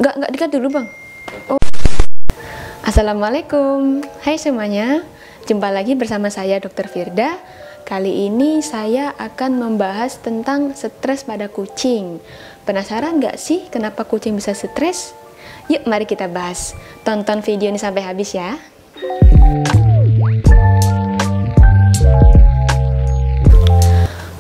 Nggak dikat dulu bang. Oh. Assalamualaikum. Hai semuanya. Jumpa lagi bersama saya Dr. Firda. Kali ini saya akan membahas tentang stres pada kucing. Penasaran nggak sih kenapa kucing bisa stres? Yuk mari kita bahas. Tonton video ini sampai habis ya.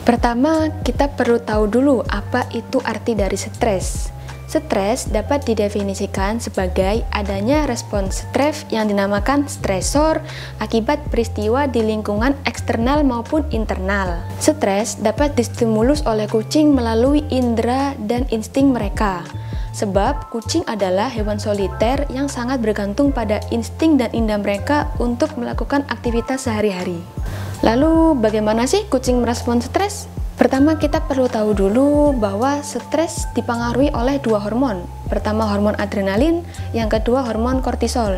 Pertama, kita perlu tahu dulu apa itu arti dari stres. Stres dapat didefinisikan sebagai adanya respon stres yang dinamakan stresor akibat peristiwa di lingkungan eksternal maupun internal. Stres dapat distimulus oleh kucing melalui indera dan insting mereka. Sebab kucing adalah hewan soliter yang sangat bergantung pada insting dan indera mereka untuk melakukan aktivitas sehari-hari. Lalu bagaimana sih kucing merespon stres? Pertama, kita perlu tahu dulu bahwa stres dipengaruhi oleh dua hormon. Pertama hormon adrenalin, yang kedua hormon kortisol.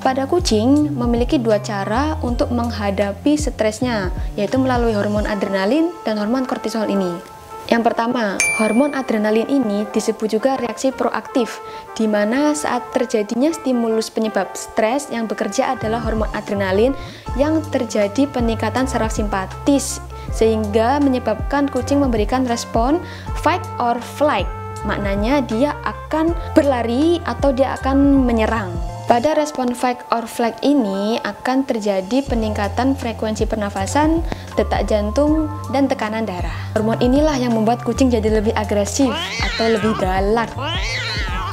Pada kucing memiliki dua cara untuk menghadapi stresnya, yaitu melalui hormon adrenalin dan hormon kortisol ini. Yang pertama, hormon adrenalin ini disebut juga reaksi proaktif, di mana saat terjadinya stimulus penyebab stres yang bekerja adalah hormon adrenalin yang terjadi peningkatan saraf simpatis, sehingga menyebabkan kucing memberikan respon fight or flight. Maknanya dia akan berlari atau dia akan menyerang. Pada respon fight or flight ini akan terjadi peningkatan frekuensi pernafasan, detak jantung, dan tekanan darah. Hormon inilah yang membuat kucing jadi lebih agresif atau lebih galak.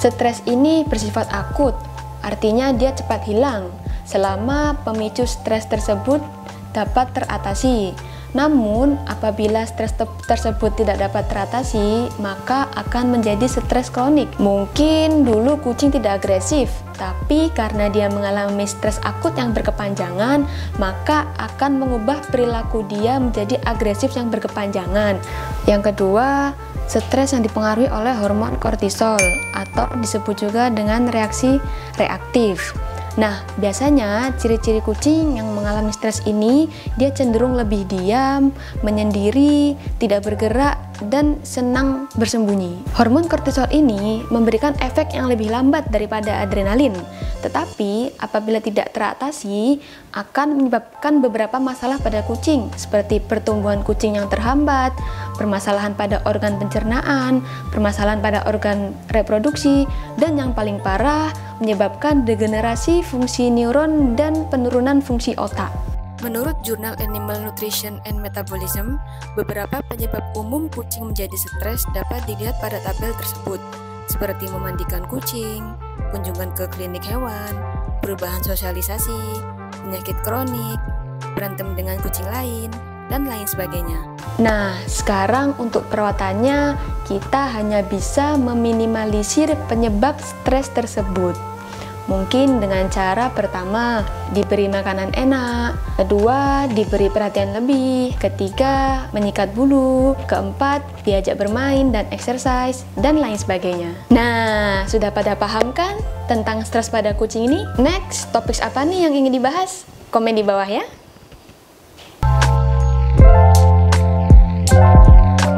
Stres ini bersifat akut, artinya dia cepat hilang selama pemicu stres tersebut dapat teratasi. Namun, apabila stres tersebut tidak dapat teratasi, maka akan menjadi stres kronik. Mungkin dulu kucing tidak agresif, tapi karena dia mengalami stres akut yang berkepanjangan, maka akan mengubah perilaku dia menjadi agresif yang berkepanjangan. Yang kedua, stres yang dipengaruhi oleh hormon kortisol atau disebut juga dengan reaksi reaktif. Nah, biasanya ciri-ciri kucing yang mengalami stres ini, dia cenderung lebih diam, menyendiri, tidak bergerak, dan senang bersembunyi. Hormon kortisol ini memberikan efek yang lebih lambat daripada adrenalin, tetapi apabila tidak teratasi, akan menyebabkan beberapa masalah pada kucing, seperti pertumbuhan kucing yang terhambat, permasalahan pada organ pencernaan, permasalahan pada organ reproduksi, dan yang paling parah, menyebabkan degenerasi fungsi neuron dan penurunan fungsi otak. Menurut jurnal Animal Nutrition and Metabolism, beberapa penyebab umum kucing menjadi stres dapat dilihat pada tabel tersebut, seperti memandikan kucing, kunjungan ke klinik hewan, perubahan sosialisasi, penyakit kronik, berantem dengan kucing lain, dan lain sebagainya. Nah, sekarang untuk perawatannya, kita hanya bisa meminimalisir penyebab stres tersebut. Mungkin dengan cara pertama, diberi makanan enak, kedua, diberi perhatian lebih, ketiga, menyikat bulu, keempat, diajak bermain dan exercise, dan lain sebagainya. Nah, sudah pada paham kan tentang stres pada kucing ini? Next, topik apa nih yang ingin dibahas? Komen di bawah ya.